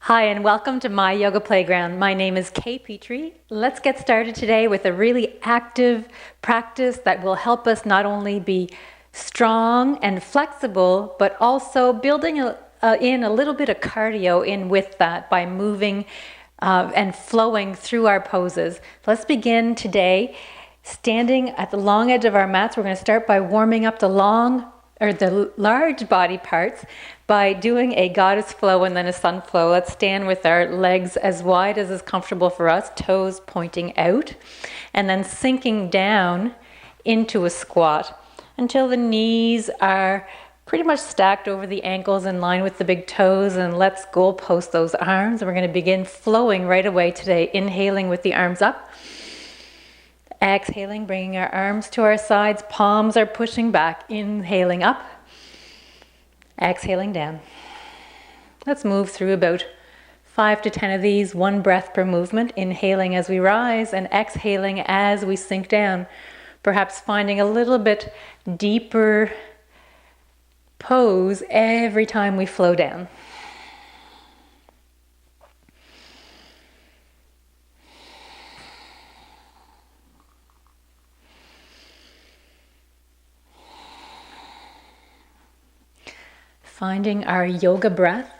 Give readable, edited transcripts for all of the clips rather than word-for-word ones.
Hi, and welcome to my yoga playground. My name is Kay Petrie. Let's get started today with a really active practice that will help us not only be strong and flexible, but also building in a little bit of cardio in with that by moving and flowing through our poses. Let's begin today standing at the long edge of our mats. We're going to start by warming up the large body parts by doing a goddess flow and then a sun flow. Let's stand with our legs as wide as is comfortable for us, toes pointing out, and then sinking down into a squat until the knees are pretty much stacked over the ankles in line with the big toes. And let's goalpost those arms. We're going to begin flowing right away today, inhaling with the arms up. Exhaling, bringing our arms to our sides, palms are pushing back, inhaling up, exhaling down. Let's move through about 5 to 10 of these, one breath per movement, inhaling as we rise and exhaling as we sink down, perhaps finding a little bit deeper pose every time we flow down. Finding our yoga breath,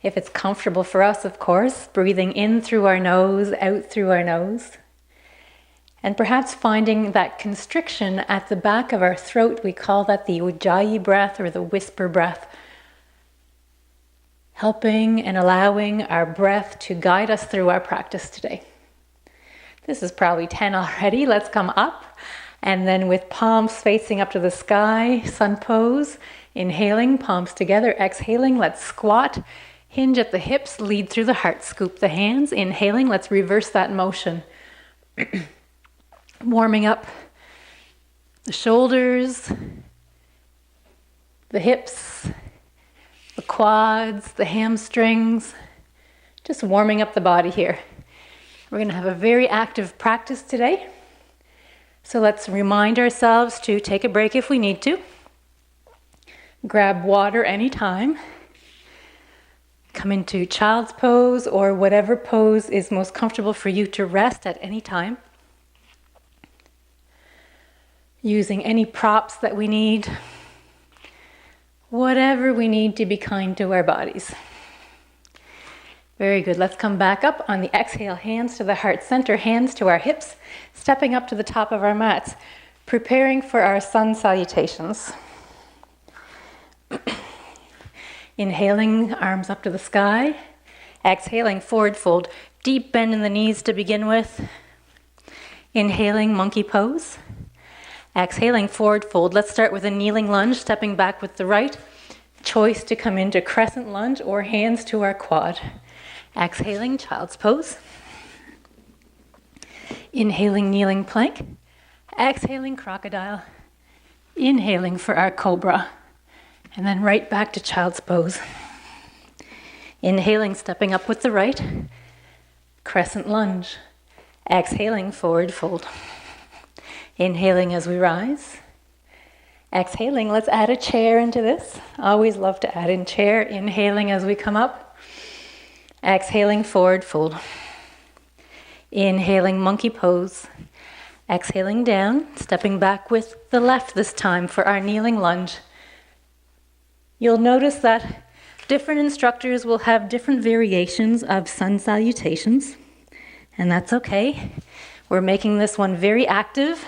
if it's comfortable for us, of course, breathing in through our nose, out through our nose. And perhaps finding that constriction at the back of our throat. We call that the ujjayi breath or the whisper breath. Helping and allowing our breath to guide us through our practice today. This is probably 10 already. Let's come up. And then with palms facing up to the sky, sun pose. Inhaling, palms together, exhaling, let's squat, hinge at the hips, lead through the heart, scoop the hands, inhaling, let's reverse that motion. Warming up the shoulders, the hips, the quads, the hamstrings, just warming up the body here. We're going to have a very active practice today. So let's remind ourselves to take a break if we need to. Grab water anytime. Come into child's pose or whatever pose is most comfortable for you to rest at any time. Using any props that we need. Whatever we need to be kind to our bodies. Very good. Let's come back up on the exhale. Hands to the heart center, hands to our hips, stepping up to the top of our mats, preparing for our sun salutations. Inhaling, arms up to the sky. Exhaling, forward fold. Deep bend in the knees to begin with. Inhaling, monkey pose. Exhaling, forward fold. Let's start with a kneeling lunge, stepping back with the right. Choice to come into crescent lunge or hands to our quad. Exhaling, child's pose. Inhaling, kneeling plank. Exhaling, crocodile. Inhaling for our cobra. And then right back to child's pose. Inhaling, stepping up with the right. Crescent lunge. Exhaling, forward fold. Inhaling as we rise. Exhaling, let's add a chair into this. Always love to add in chair. Inhaling as we come up. Exhaling, forward fold. Inhaling, monkey pose. Exhaling down, stepping back with the left this time for our kneeling lunge. You'll notice that different instructors will have different variations of sun salutations, and that's okay. We're making this one very active,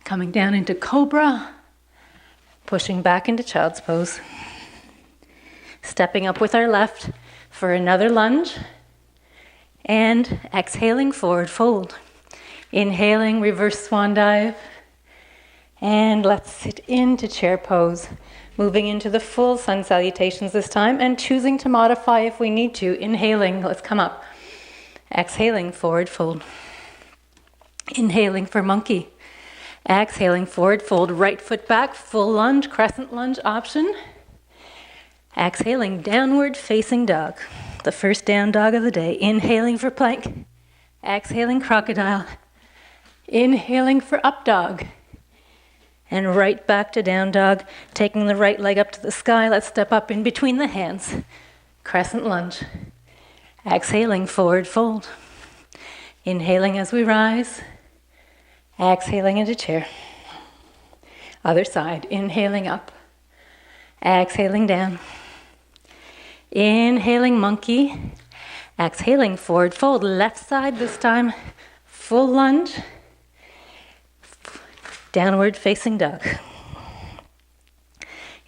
coming down into cobra, pushing back into child's pose, stepping up with our left for another lunge, and exhaling, forward fold. Inhaling, reverse swan dive, and let's sit into chair pose. Moving into the full sun salutations this time and choosing to modify if we need to. Inhaling, let's come up. Exhaling, forward fold. Inhaling for monkey. Exhaling, forward fold. Right foot back, full lunge, crescent lunge option. Exhaling, downward facing dog. The first down dog of the day. Inhaling for plank. Exhaling, crocodile. Inhaling for up dog. And right back to down dog, taking the right leg up to the sky. Let's step up in between the hands. Crescent lunge. Exhaling, forward fold. Inhaling as we rise. Exhaling into chair. Other side. Inhaling up. Exhaling down. Inhaling monkey. Exhaling, forward fold. Left side this time. Full lunge. Downward facing dog.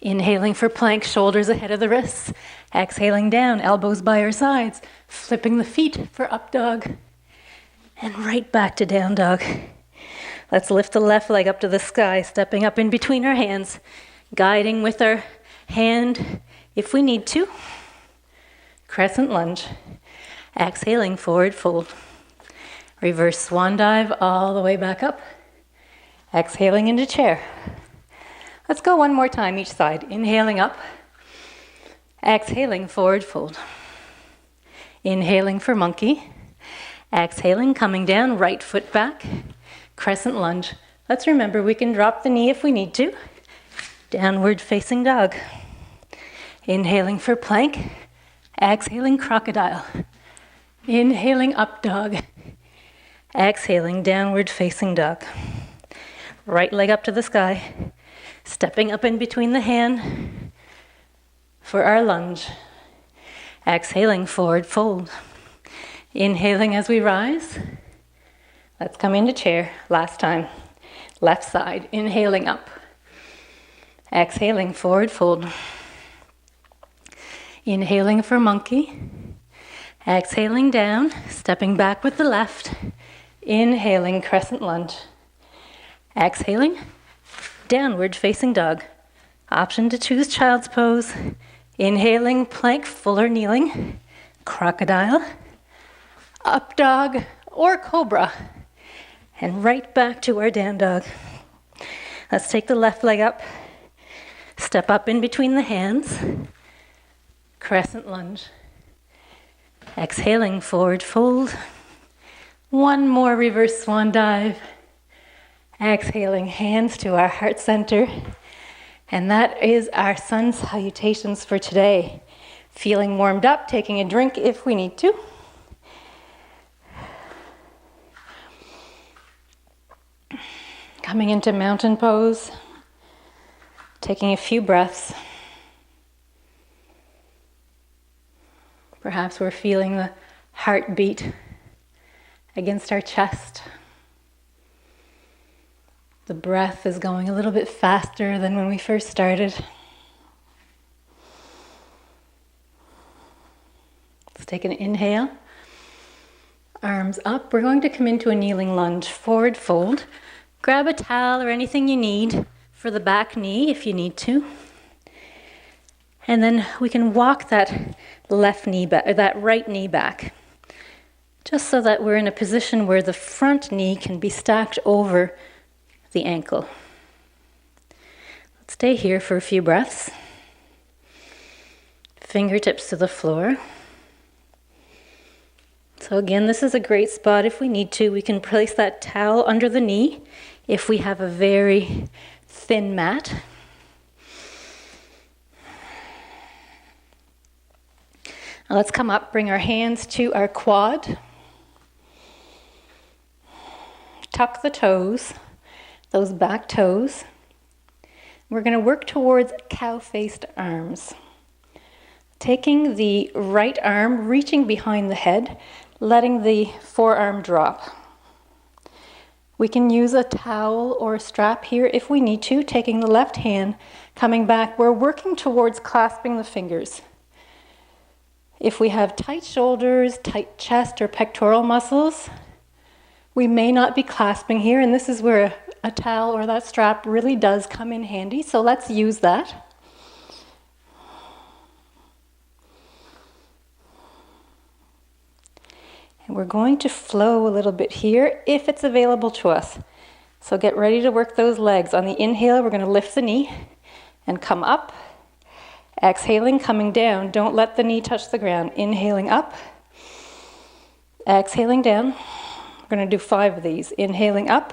Inhaling for plank, shoulders ahead of the wrists. Exhaling down, elbows by your sides. Flipping the feet for up dog. And right back to down dog. Let's lift the left leg up to the sky, stepping up in between our hands. Guiding with our hand if we need to. Crescent lunge. Exhaling, forward fold. Reverse swan dive all the way back up. Exhaling into chair. Let's go one more time each side. Inhaling up. Exhaling, forward fold. Inhaling for monkey. Exhaling, coming down, right foot back. Crescent lunge. Let's remember we can drop the knee if we need to. Downward facing dog. Inhaling for plank. Exhaling, crocodile. Inhaling, up dog. Exhaling, downward facing dog. Right leg up to the sky. Stepping up in between the hand for our lunge. Exhaling, forward fold. Inhaling as we rise. Let's come into chair. Last time. Left side. Inhaling up. Exhaling, forward fold. Inhaling for monkey. Exhaling down. Stepping back with the left. Inhaling, crescent lunge. Exhaling, downward facing dog. Option to choose child's pose. Inhaling, plank, full or kneeling. Crocodile. Up dog or cobra. And right back to our down dog. Let's take the left leg up. Step up in between the hands. Crescent lunge. Exhaling, forward fold. One more reverse swan dive. Exhaling, hands to our heart center. And that is our sun salutations for today. Feeling warmed up, taking a drink if we need to. Coming into mountain pose. Taking a few breaths. Perhaps we're feeling the heartbeat against our chest. The breath is going a little bit faster than when we first started. Let's take an inhale. Arms up. We're going to come into a kneeling lunge, forward fold. Grab a towel or anything you need for the back knee if you need to. And then we can walk that left knee back, or that right knee back. Just so that we're in a position where the front knee can be stacked over the ankle. Let's stay here for a few breaths. Fingertips to the floor. So again, this is a great spot if we need to. We can place that towel under the knee if we have a very thin mat. Now let's come up, bring our hands to our quad. Tuck the toes, those back toes. We're going to work towards cow-faced arms. Taking the right arm, reaching behind the head, letting the forearm drop. We can use a towel or a strap here if we need to, taking the left hand, coming back. We're working towards clasping the fingers. If we have tight shoulders, tight chest, or pectoral muscles, we may not be clasping here, and this is where a towel or that strap really does come in handy, so let's use that. And we're going to flow a little bit here if it's available to us. So get ready to work those legs. On the inhale, we're going to lift the knee and come up. Exhaling, coming down. Don't let the knee touch the ground. Inhaling up. Exhaling down. We're going to do 5 of these. Inhaling up.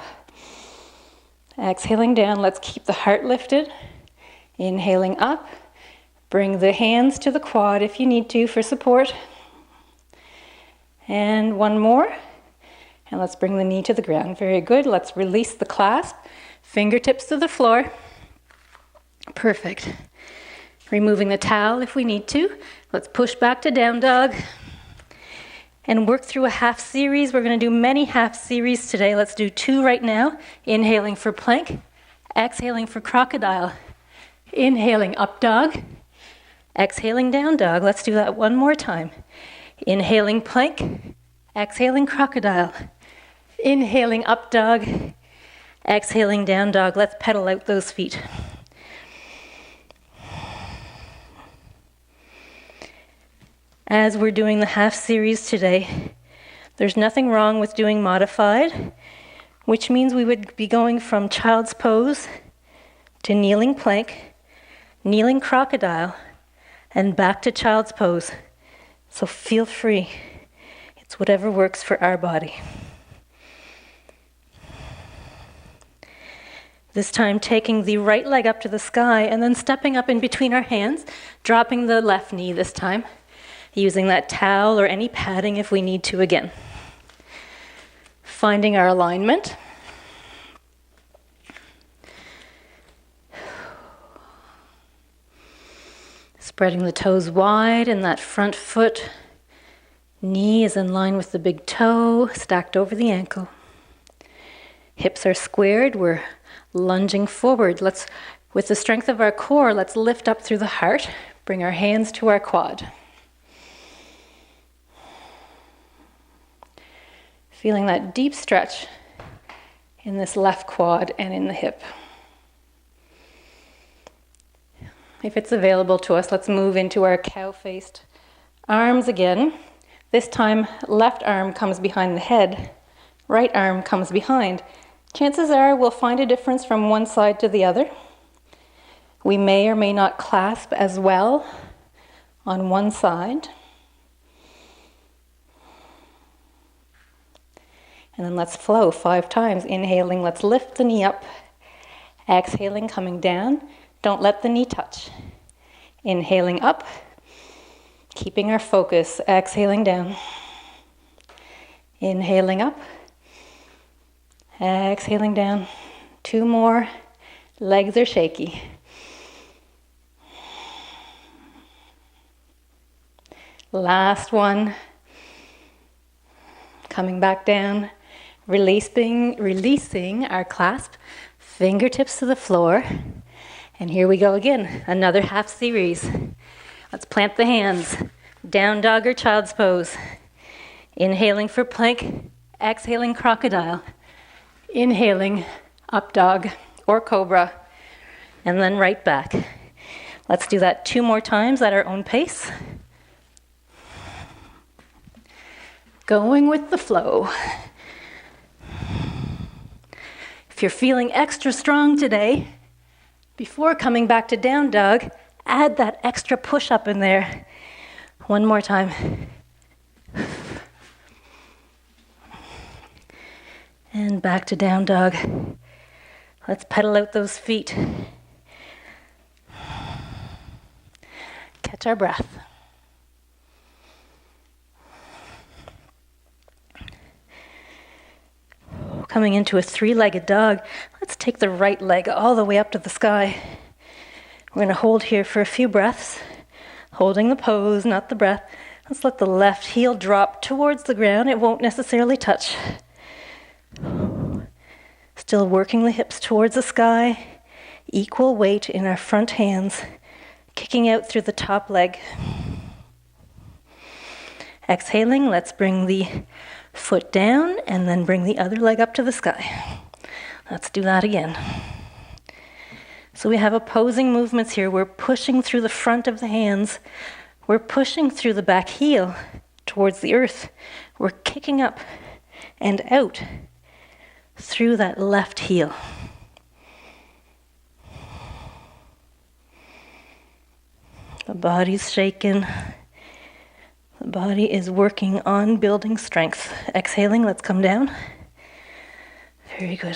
Exhaling down. Let's keep the heart lifted. Inhaling up. Bring the hands to the quad if you need to for support. And one more. And let's bring the knee to the ground. Very good. Let's release the clasp. Fingertips to the floor. Perfect. Removing the towel if we need to. Let's push back to down dog. And work through a half series. We're going to do many half series today. Let's do 2 right now. Inhaling for plank. Exhaling for crocodile. Inhaling up dog. Exhaling down dog. Let's do that one more time. Inhaling plank. Exhaling crocodile. Inhaling up dog. Exhaling down dog. Let's pedal out those feet. As we're doing the half series today, there's nothing wrong with doing modified, which means we would be going from child's pose to kneeling plank, kneeling crocodile, and back to child's pose. So feel free. It's whatever works for our body. This time taking the right leg up to the sky and then stepping up in between our hands, dropping the left knee this time, using that towel or any padding if we need to again. Finding our alignment. Spreading the toes wide and that front foot. Knee is in line with the big toe, stacked over the ankle. Hips are squared, we're lunging forward. With the strength of our core, let's lift up through the heart, bring our hands to our quad. Feeling that deep stretch in this left quad and in the hip. If it's available to us, let's move into our cow-faced arms again. This time, left arm comes behind the head, right arm comes behind. Chances are we'll find a difference from one side to the other. We may or may not clasp as well on one side. And then let's flow 5 times. Inhaling, let's lift the knee up. Exhaling, coming down. Don't let the knee touch. Inhaling up. Keeping our focus. Exhaling down. Inhaling up. Exhaling down. 2 more. Legs are shaky. Last one. Coming back down. Releasing our clasp. Fingertips to the floor. And here we go again. Another half series. Let's plant the hands. Down dog or child's pose. Inhaling for plank. Exhaling crocodile. Inhaling up dog or cobra. And then right back. Let's do that 2 more times at our own pace. Going with the flow. If you're feeling extra strong today, before coming back to down dog, add that extra push-up in there. One more time. And back to down dog. Let's pedal out those feet. Catch our breath. Coming into a 3-legged dog, let's take the right leg all the way up to the sky. We're going to hold here for a few breaths, holding the pose, not the breath. Let's let the left heel drop towards the ground. It won't necessarily touch. Still working the hips towards the sky, equal weight in our front hands, kicking out through the top leg. Exhaling, let's bring the foot down and then bring the other leg up to the sky. Let's do that again. So we have opposing movements here. We're pushing through the front of the hands. We're pushing through the back heel towards the earth. We're kicking up and out through that left heel. The body's shaken. The body is working on building strength. Exhaling, let's come down. Very good.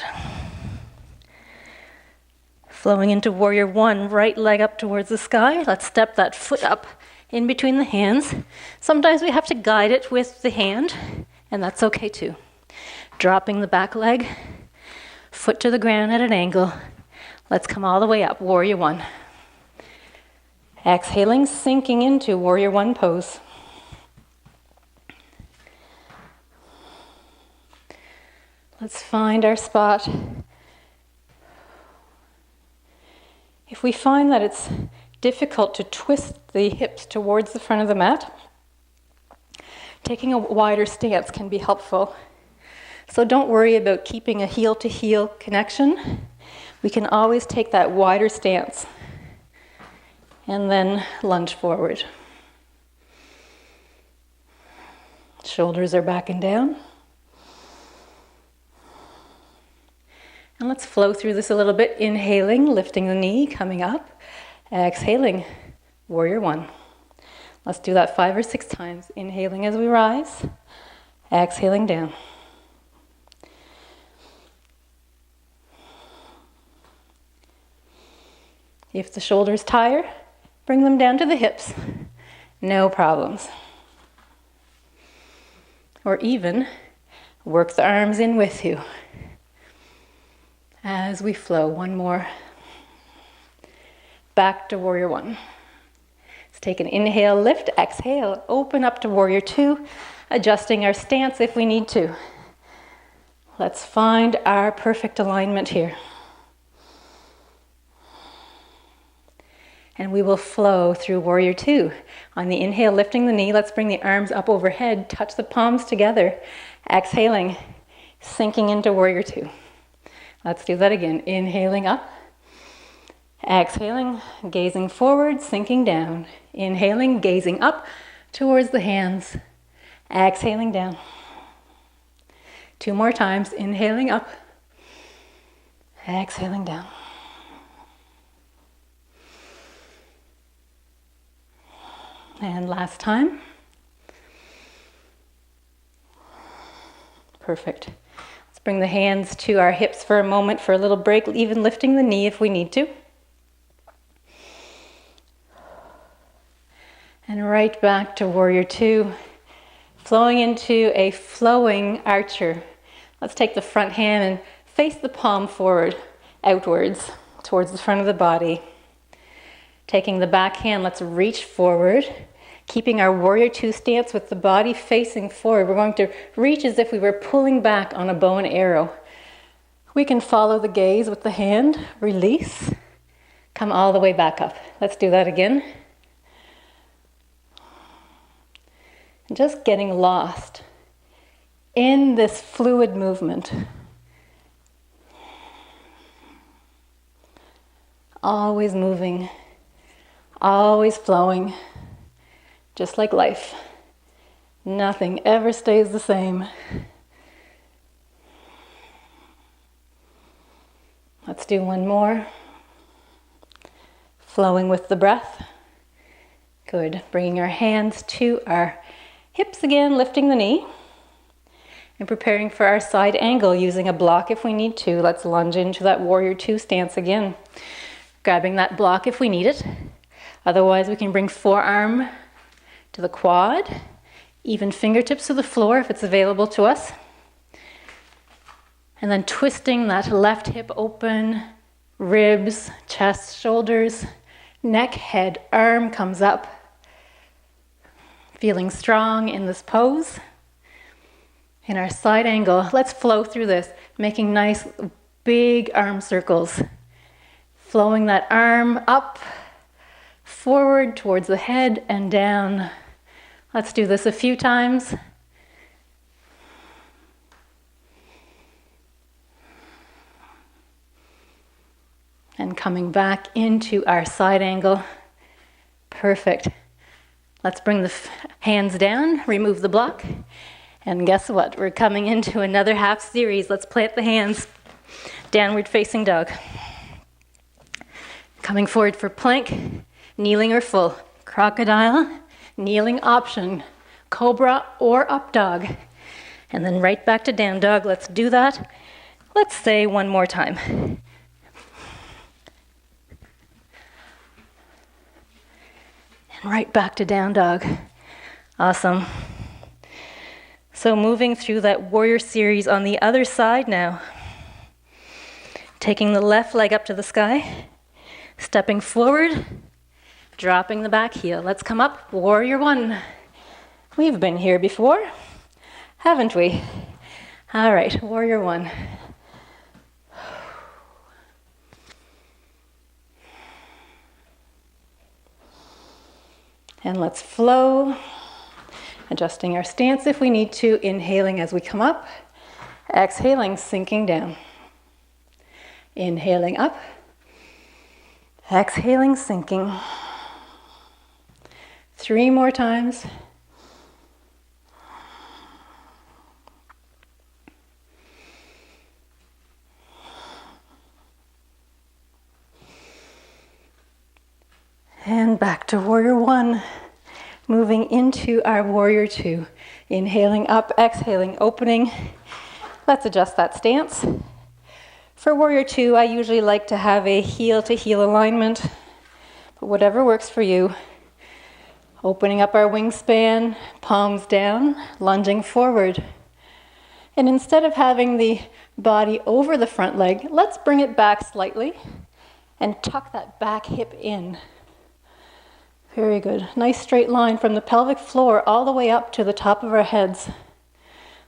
Flowing into warrior 1, right leg up towards the sky. Let's step that foot up in between the hands. Sometimes we have to guide it with the hand, and that's okay too. Dropping the back leg, foot to the ground at an angle. Let's come all the way up, Warrior One. Exhaling, sinking into Warrior One pose. Let's find our spot. If we find that it's difficult to twist the hips towards the front of the mat, taking a wider stance can be helpful. So don't worry about keeping a heel-to-heel connection. We can always take that wider stance and then lunge forward. Shoulders are back and down. And let's flow through this a little bit. Inhaling, lifting the knee, coming up. Exhaling, Warrior One. Let's do that 5 or 6 times. Inhaling as we rise. Exhaling down. If the shoulders tire, bring them down to the hips. No problems. Or even work the arms in with you. As we flow, one more. Back to Warrior One. Let's take an inhale, lift, exhale, open up to Warrior Two, adjusting our stance if we need to. Let's find our perfect alignment here. And we will flow through Warrior Two. On the inhale, lifting the knee, let's bring the arms up overhead, touch the palms together. Exhaling, sinking into Warrior Two. Let's do that again. Inhaling up. Exhaling, gazing forward, sinking down. Inhaling, gazing up towards the hands. Exhaling down. 2 more times. Inhaling up. Exhaling down. And last time. Perfect. Let's bring the hands to our hips for a moment for a little break, even lifting the knee if we need to. And right back to Warrior Two, flowing into a flowing archer. Let's take the front hand and face the palm forward, outwards, towards the front of the body. Taking the back hand, let's reach forward, keeping our Warrior Two stance with the body facing forward. We're going to reach as if we were pulling back on a bow and arrow. We can follow the gaze with the hand, release, come all the way back up. Let's do that again. And just getting lost in this fluid movement. Always moving, always flowing, just like life. Nothing ever stays the same. Let's do one more. Flowing with the breath. Good. Bringing our hands to our hips again, lifting the knee. And preparing for our side angle, using a block if we need to. Let's lunge into that Warrior Two stance again. Grabbing that block if we need it. Otherwise, we can bring forearm to the quad, even fingertips to the floor if it's available to us. And then twisting that left hip open, ribs, chest, shoulders, neck, head, arm comes up. Feeling strong in this pose. In our side angle, let's flow through this, making nice big arm circles. Flowing that arm up, forward towards the head and down. Let's do this a few times. And coming back into our side angle. Perfect. Let's bring the hands down, remove the block. And guess what? We're coming into another half series. Let's plant the hands, downward facing dog. Coming forward for plank, kneeling or full. Crocodile, kneeling option. Cobra or up dog. And then right back to down dog. Let's do that. Let's say one more time. right back to down dog. Awesome. So moving through that warrior series on the other side now. Taking the left leg up to the sky, stepping forward, dropping the back heel. Let's come up, warrior one. We've been here before, haven't we? All right, warrior one. And let's flow, adjusting our stance if we need to, inhaling as we come up, exhaling, sinking down. Inhaling up, exhaling, sinking. 3 more times. And back to warrior one, moving into our warrior two. Inhaling up, exhaling, opening. Let's adjust that stance. For warrior two, I usually like to have a heel to heel alignment, but whatever works for you. Opening up our wingspan, palms down, lunging forward. And instead of having the body over the front leg, let's bring it back slightly and tuck that back hip in. Very good. Nice straight line from the pelvic floor all the way up to the top of our heads.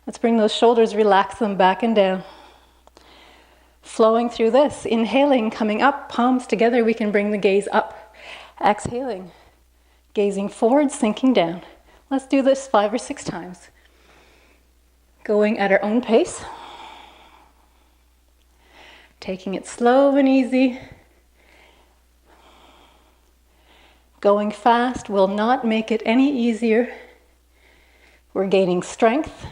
Let's bring those shoulders, relax them back and down. Flowing through this, inhaling, coming up, palms together, we can bring the gaze up. Exhaling, gazing forward, sinking down. Let's do this 5 or 6 times. Going at our own pace. Taking it slow and easy. Going fast will not make it any easier. We're gaining strength.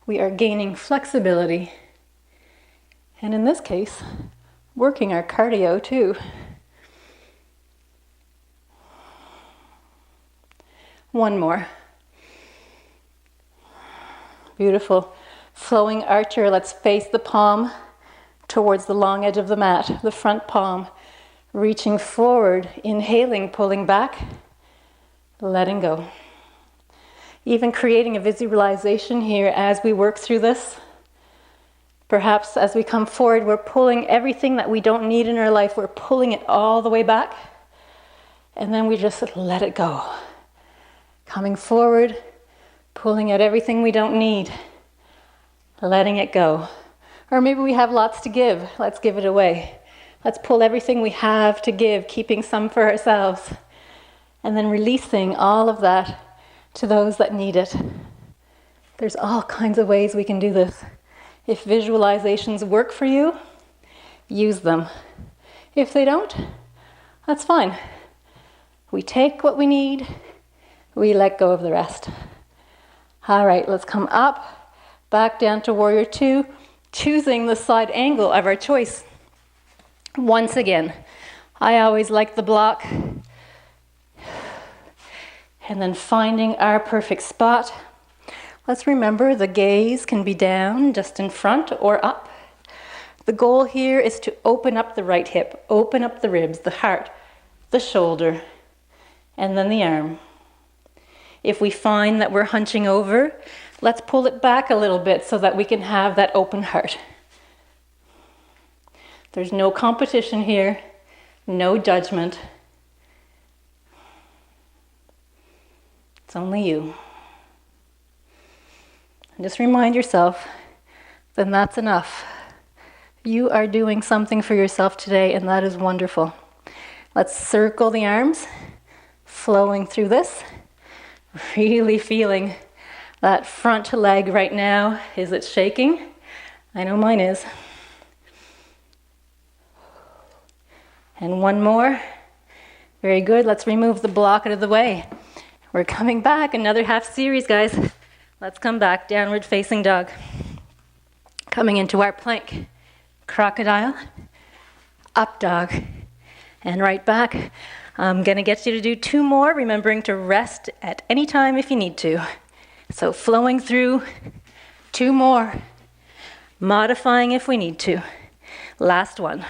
We are gaining flexibility. And in this case, working our cardio too. One more. Beautiful. Flowing archer, let's face the palm towards the long edge of the mat, the front palm. Reaching forward, inhaling, pulling back, letting go. Even creating a visualization here as we work through this. Perhaps as we come forward, we're pulling everything that we don't need in our life, we're pulling it all the way back, and then we just let it go. Coming forward, pulling out everything we don't need, letting it go. Or maybe we have lots to give, let's give it away. Let's pull everything we have to give, keeping some for ourselves, and then releasing all of that to those that need it. There's all kinds of ways we can do this. If visualizations work for you, use them. If they don't, that's fine. We take what we need, we let go of the rest. All right, let's come up, back down to warrior two, choosing the side angle of our choice. Once again, I always like the block. And then finding our perfect spot. Let's remember the gaze can be down, just in front or up. The goal here is to open up the right hip, open up the ribs, the heart, the shoulder, and then the arm. If we find that we're hunching over, let's pull it back a little bit so that we can have that open heart. There's no competition here, no judgment. It's only you. And just remind yourself, then that's enough. You are doing something for yourself today, and that is wonderful. Let's circle the arms, flowing through this. Really feeling that front leg right now. Is it shaking? I know mine is. And one more. Very good. Let's remove the block out of the way. We're coming back. Another half series, guys. Let's come back. Downward facing dog. Coming into our plank. Crocodile. Up dog. And right back. I'm going to get you to do 2 more, remembering to rest at any time if you need to. So flowing through 2 more. Modifying if we need to. Last one.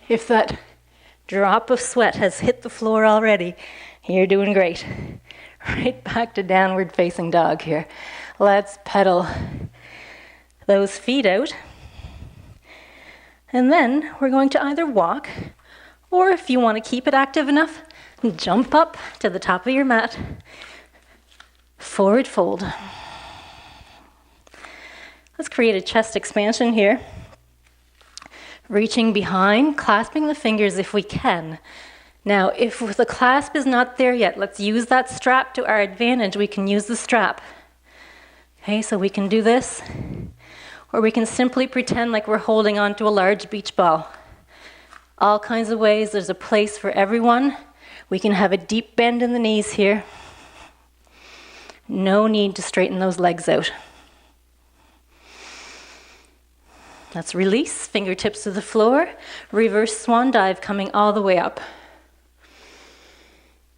If that drop of sweat has hit the floor already. You're doing great. Right back to downward facing dog here. Let's pedal those feet out. And then we're going to either walk, or if you want to keep it active enough, jump up to the top of your mat. Forward fold. Let's create a chest expansion here. Reaching behind, clasping the fingers if we can. Now, if the clasp is not there yet, let's use that strap to our advantage. We can use the strap. Okay, so we can do this, or we can simply pretend like we're holding on to a large beach ball. All kinds of ways. There's a place for everyone. We can have a deep bend in the knees here. No need to straighten those legs out. Let's release, fingertips to the floor. Reverse swan dive coming all the way up.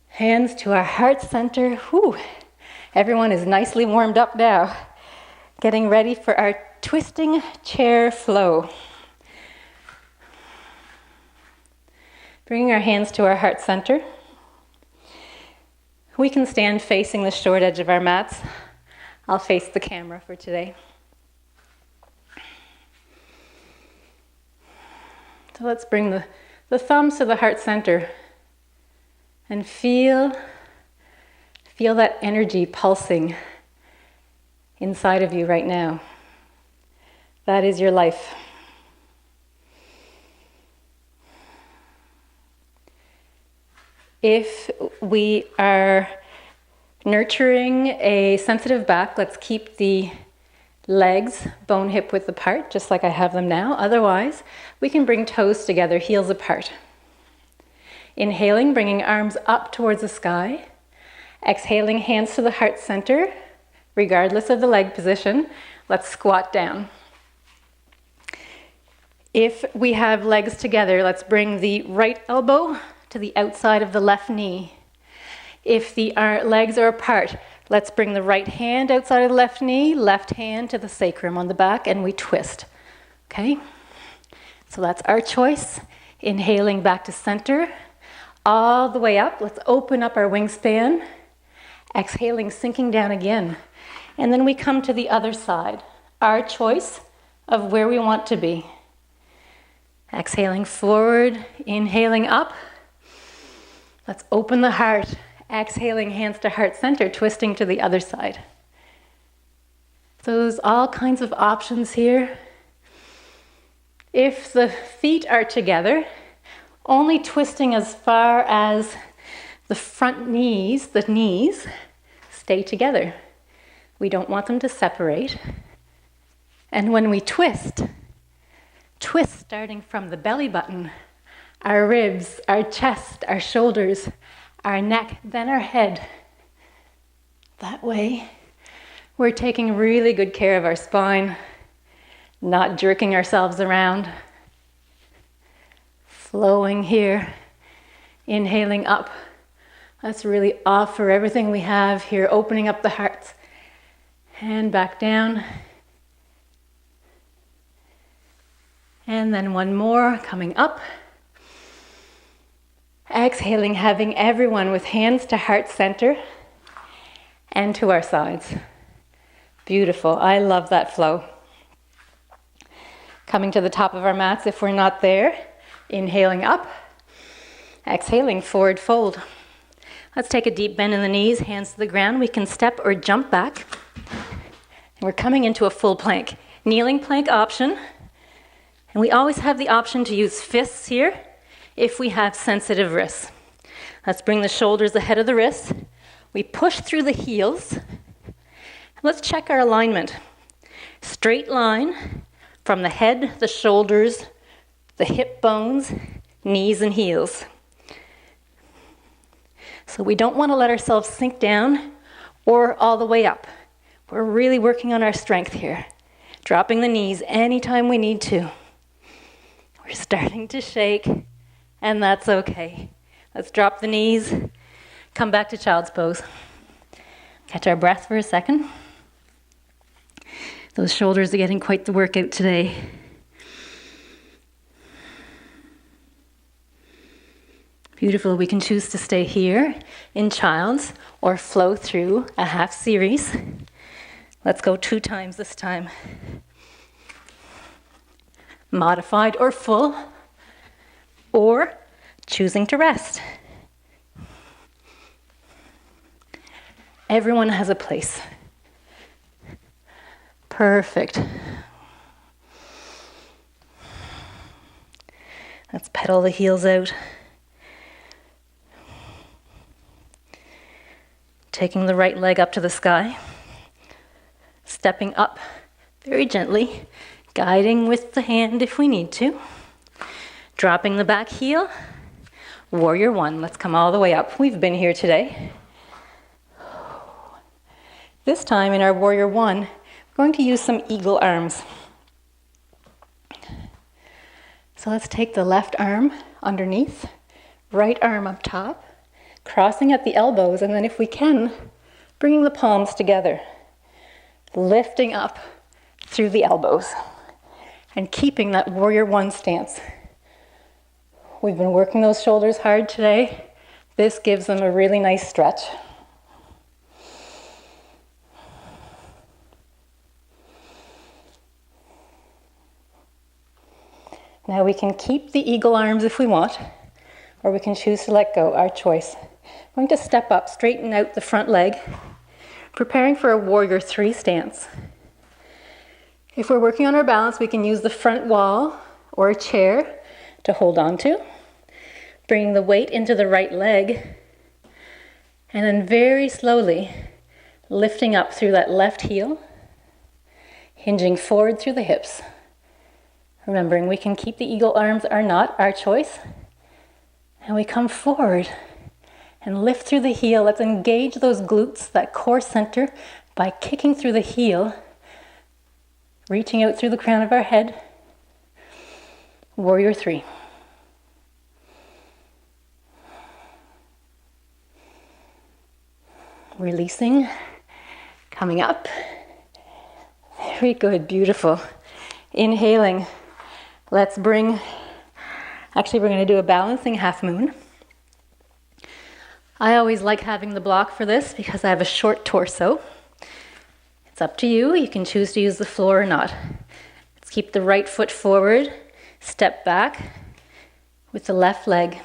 Hands to our heart center. Whew. Everyone is nicely warmed up now. Getting ready for our twisting chair flow. Bringing our hands to our heart center. We can stand facing the short edge of our mats. I'll face the camera for today. So let's bring the thumbs to the heart center and feel that energy pulsing inside of you right now. That is your life. If we are nurturing a sensitive back, let's keep the legs bone hip width apart, just like I have them now. Otherwise, we can bring toes together, heels apart. Inhaling, bringing arms up towards the sky. Exhaling, hands to the heart center. Regardless of the leg position, let's squat down. If we have legs together, let's bring the right elbow to the outside of the left knee. If our legs are apart, let's bring the right hand outside of the left knee, left hand to the sacrum on the back, and we twist. Okay? So that's our choice. Inhaling back to center. All the way up. Let's open up our wingspan. Exhaling, sinking down again. And then we come to the other side. Our choice of where we want to be. Exhaling forward, inhaling up. Let's open the heart. Exhaling, hands to heart center, twisting to the other side. So there's all kinds of options here. If the feet are together, only twisting as far as the front knees, the knees, stay together. We don't want them to separate. And when we twist starting from the belly button, our ribs, our chest, our shoulders, our neck, then our head. That way, we're taking really good care of our spine, not jerking ourselves around. Flowing here, inhaling up. Let's really offer everything we have here, opening up the heart. Hand back down. And then one more, coming up. Exhaling, having everyone with hands to heart center and to our sides. Beautiful. I love that flow. Coming to the top of our mats if we're not there. Inhaling up. Exhaling, forward fold. Let's take a deep bend in the knees, hands to the ground. We can step or jump back. And we're coming into a full plank. Kneeling plank option. And we always have the option to use fists here if we have sensitive wrists. Let's bring the shoulders ahead of the wrists. We push through the heels. Let's check our alignment. Straight line from the head, the shoulders, the hip bones, knees and heels. So we don't want to let ourselves sink down or all the way up. We're really working on our strength here. Dropping the knees anytime we need to. We're starting to shake, and that's okay. Let's drop the knees, come back to child's pose. Catch our breath for a second. Those shoulders are getting quite the workout today. Beautiful. We can choose to stay here in child's or flow through a half series. Let's go 2 times this time. Modified or full, or choosing to rest. Everyone has a place. Perfect. Let's pedal the heels out. Taking the right leg up to the sky. Stepping up very gently, guiding with the hand if we need to. Dropping the back heel. Warrior 1. Let's come all the way up. We've been here today. This time in our Warrior 1, we're going to use some eagle arms. So let's take the left arm underneath, right arm up top, crossing at the elbows, and then if we can, bringing the palms together, lifting up through the elbows, and keeping that Warrior 1 stance. We've been working those shoulders hard today. This gives them a really nice stretch. Now we can keep the eagle arms if we want, or we can choose to let go, our choice. I'm going to step up, straighten out the front leg, preparing for a Warrior 3 stance. If we're working on our balance, we can use the front wall or a chair to hold on to, bringing the weight into the right leg, and then very slowly lifting up through that left heel, hinging forward through the hips. Remembering we can keep the eagle arms or not, our choice. And we come forward and lift through the heel. Let's engage those glutes, that core center, by kicking through the heel, reaching out through the crown of our head. Warrior 3. Releasing, coming up. Very good, beautiful. Inhaling. Let's bring, actually we're going to do a balancing half moon. I always like having the block for this because I have a short torso. It's up to you. You can choose to use the floor or not. Let's keep the right foot forward, step back with the left leg.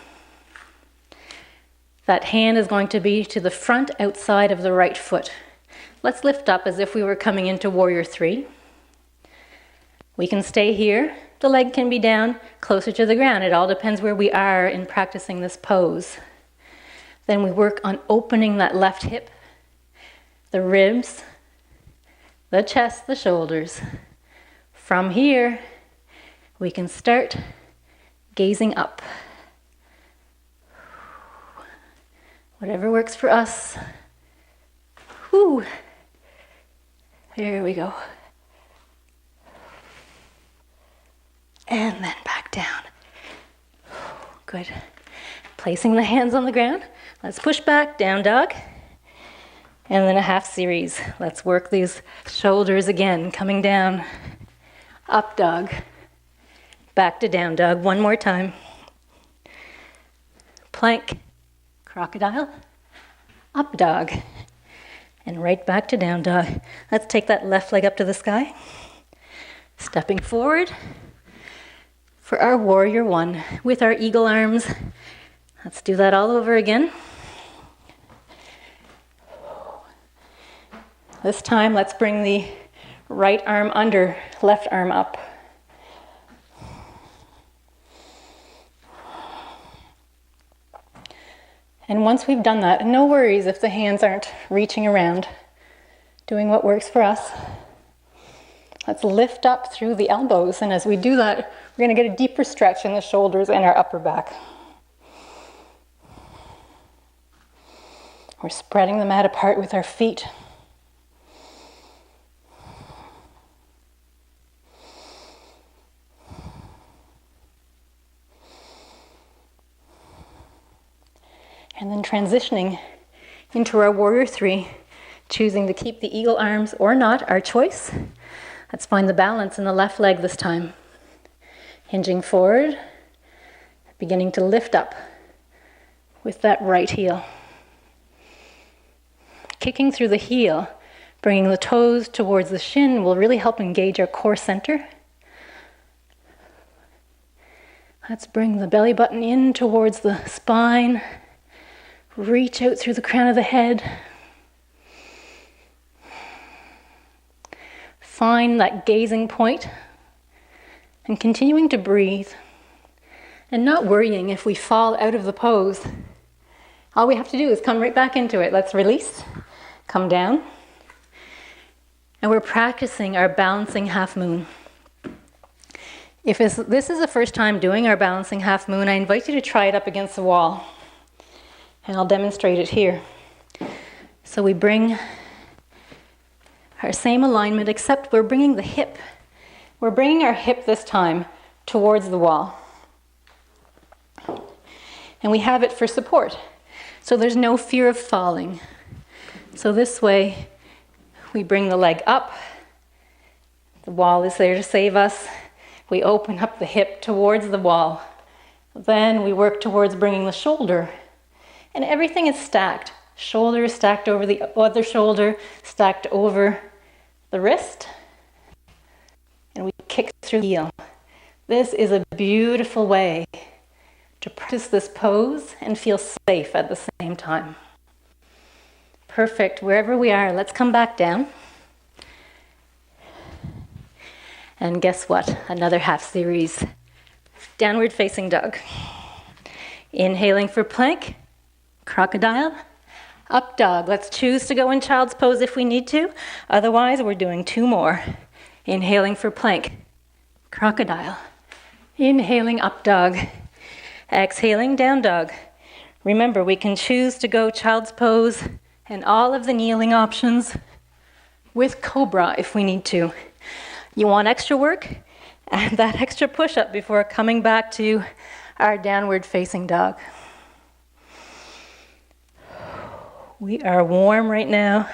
That hand is going to be to the front outside of the right foot. Let's lift up as if we were coming into Warrior 3. We can stay here. The leg can be down closer to the ground. It all depends where we are in practicing this pose. Then we work on opening that left hip, the ribs, the chest, the shoulders. From here, we can start gazing up. Whatever works for us. Whew. There we go. And then back down. Good. Placing the hands on the ground. Let's push back, down dog. And then a half series. Let's work these shoulders again, coming down. Up dog. Back to down dog. One more time. Plank. Crocodile. Up dog. And right back to down dog. Let's take that left leg up to the sky. Stepping forward. For our Warrior 1 with our eagle arms. Let's do that all over again. This time, let's bring the right arm under, left arm up. And once we've done that, no worries if the hands aren't reaching around, doing what works for us. Let's lift up through the elbows, and as we do that, we're going to get a deeper stretch in the shoulders and our upper back. We're spreading the mat apart with our feet. And then transitioning into our Warrior 3, choosing to keep the eagle arms or not, our choice. Let's find the balance in the left leg this time. Hinging forward, beginning to lift up with that right heel. Kicking through the heel, bringing the toes towards the shin will really help engage our core center. Let's bring the belly button in towards the spine. Reach out through the crown of the head. Find that gazing point and continuing to breathe and not worrying if we fall out of the pose. All we have to do is come right back into it. Let's release, come down. And we're practicing our balancing half moon. If this is the first time doing our balancing half moon, I invite you to try it up against the wall. And I'll demonstrate it here. So we bring our same alignment, except we're bringing the hip. We're bringing our hip this time towards the wall. And we have it for support. So there's no fear of falling. So this way, we bring the leg up. The wall is there to save us. We open up the hip towards the wall. Then we work towards bringing the shoulder. And everything is stacked. Shoulder is stacked over the other shoulder, stacked over the wrist. And we kick through the heel. This is a beautiful way to practice this pose and feel safe at the same time. Perfect. Wherever we are, let's come back down. And guess what? Another half series. Downward facing dog. Inhaling for plank. Crocodile. Up dog. Let's choose to go in child's pose if we need to. Otherwise, we're doing 2 more. Inhaling for plank. Crocodile. Inhaling up dog. Exhaling down dog. Remember, we can choose to go child's pose and all of the kneeling options with cobra if we need to. You want extra work? Add that extra push-up before coming back to our downward facing dog. We are warm right now.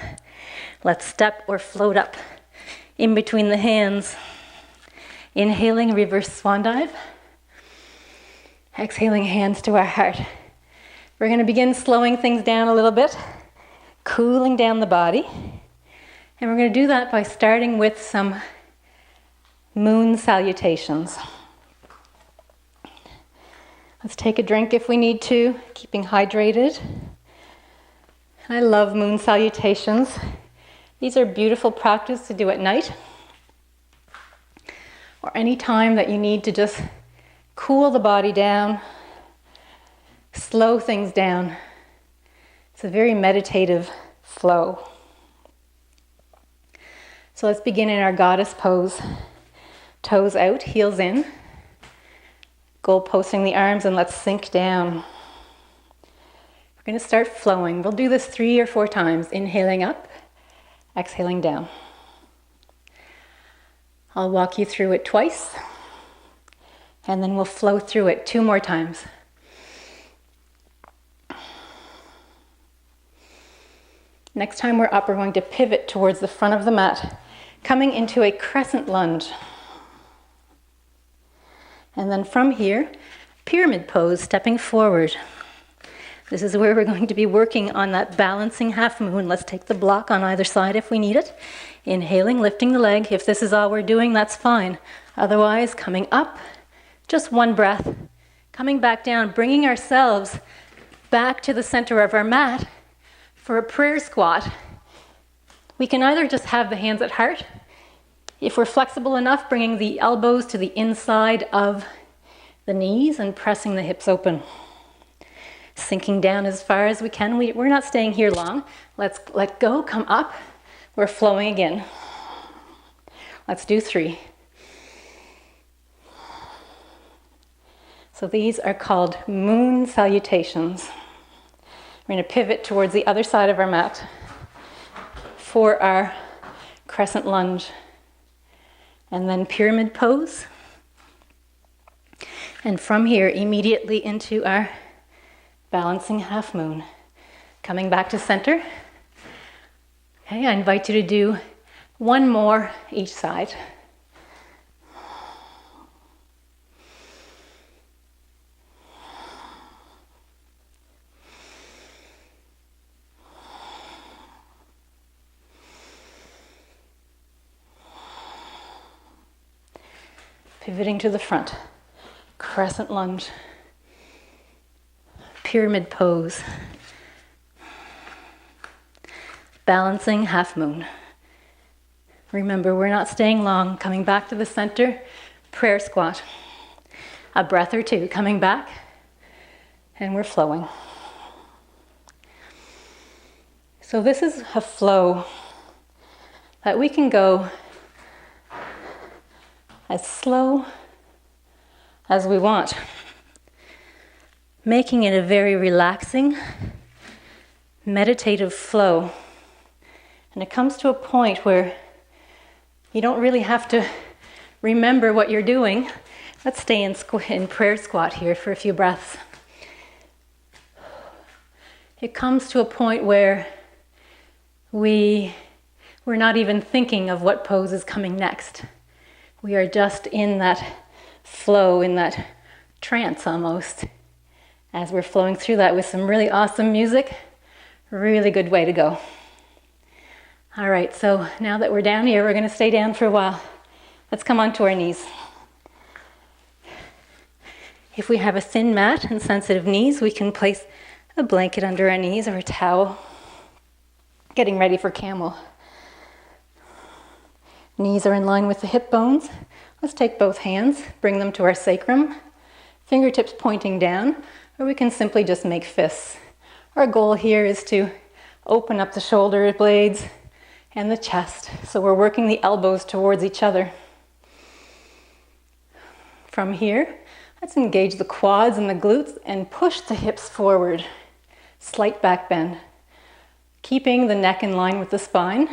Let's step or float up in between the hands. Inhaling, reverse swan dive. Exhaling, hands to our heart. We're going to begin slowing things down a little bit, cooling down the body. And we're going to do that by starting with some moon salutations. Let's take a drink if we need to, keeping hydrated. I love moon salutations. These are beautiful practice to do at night or any time that you need to just cool the body down, slow things down. It's a very meditative flow. So let's begin in our goddess pose. Toes out, heels in. Goal posting the arms, and let's sink down. We're going to start flowing. We'll do this 3 or 4 times. Inhaling up, exhaling down. I'll walk you through it twice, and then we'll flow through it 2 more times. Next time we're up, we're going to pivot towards the front of the mat, coming into a crescent lunge. And then from here, pyramid pose, stepping forward. This is where we're going to be working on that balancing half moon. Let's take the block on either side if we need it. Inhaling, lifting the leg. If this is all we're doing, that's fine. Otherwise, coming up, just 1 breath. Coming back down, bringing ourselves back to the center of our mat for a prayer squat. We can either just have the hands at heart. If we're flexible enough, bringing the elbows to the inside of the knees and pressing the hips open. Sinking down as far as we can. We're not staying here long. Let's let go, come up. We're flowing again. Let's do 3. So these are called moon salutations. We're going to pivot towards the other side of our mat for our crescent lunge. And then pyramid pose. And from here, immediately into our balancing half moon. Coming back to center. Okay, I invite you to do 1 more each side. Pivoting to the front. Crescent lunge. Pyramid pose. Balancing half moon. Remember, we're not staying long. Coming back to the center, prayer squat. A breath or two, coming back, and we're flowing. So this is a flow that we can go as slow as we want, making it a very relaxing, meditative flow. And it comes to a point where you don't really have to remember what you're doing. Let's stay in prayer squat here for a few breaths. It comes to a point where we're not even thinking of what pose is coming next. We are just in that flow, in that trance almost, as we're flowing through that with some really awesome music. Really good way to go. All right, so now that we're down here, we're going to stay down for a while. Let's come onto our knees. If we have a thin mat and sensitive knees, we can place a blanket under our knees or a towel. Getting ready for camel. Knees are in line with the hip bones. Let's take both hands, bring them to our sacrum, fingertips pointing down, or we can simply just make fists. Our goal here is to open up the shoulder blades and the chest, so we're working the elbows towards each other. From here, let's engage the quads and the glutes and push the hips forward. Slight back bend. Keeping the neck in line with the spine,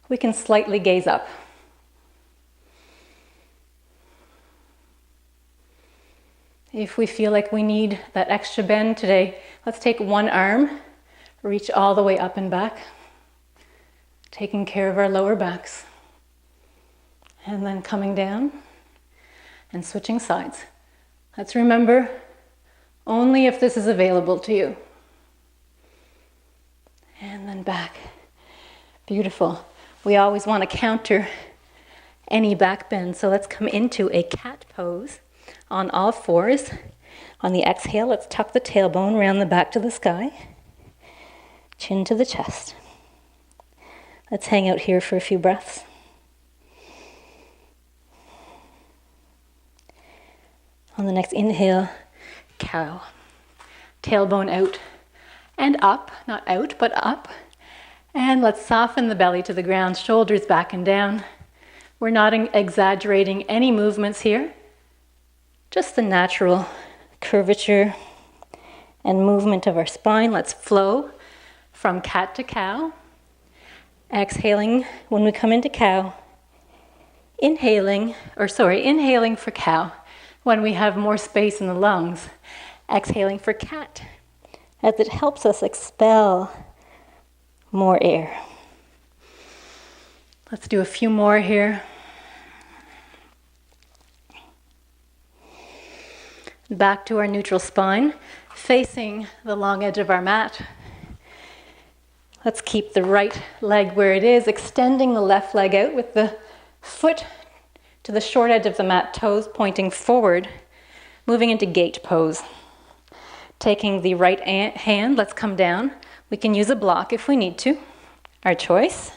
we can slightly gaze up. If we feel like we need that extra bend today, let's take one arm, reach all the way up and back, taking care of our lower backs. And then coming down and switching sides. Let's remember, only if this is available to you. And then back. Beautiful. We always want to counter any back bend, so let's come into a cat pose on all fours. On the exhale, let's tuck the tailbone, round the back to the sky, chin to the chest. Let's hang out here for a few breaths. On the next inhale, cow. Tailbone out and up, not out, but up. And let's soften the belly to the ground, shoulders back and down. We're not exaggerating any movements here, just the natural curvature and movement of our spine. Let's flow from cat to cow. Exhaling when we come into cow. Inhaling for cow when we have more space in the lungs. Exhaling for cat, as it helps us expel more air. Let's do a few more here. Back to our neutral spine, facing the long edge of our mat. Let's keep the right leg where it is, extending the left leg out with the foot to the short edge of the mat, toes pointing forward, moving into gate pose. Taking the right hand, let's come down. We can use a block if we need to, our choice.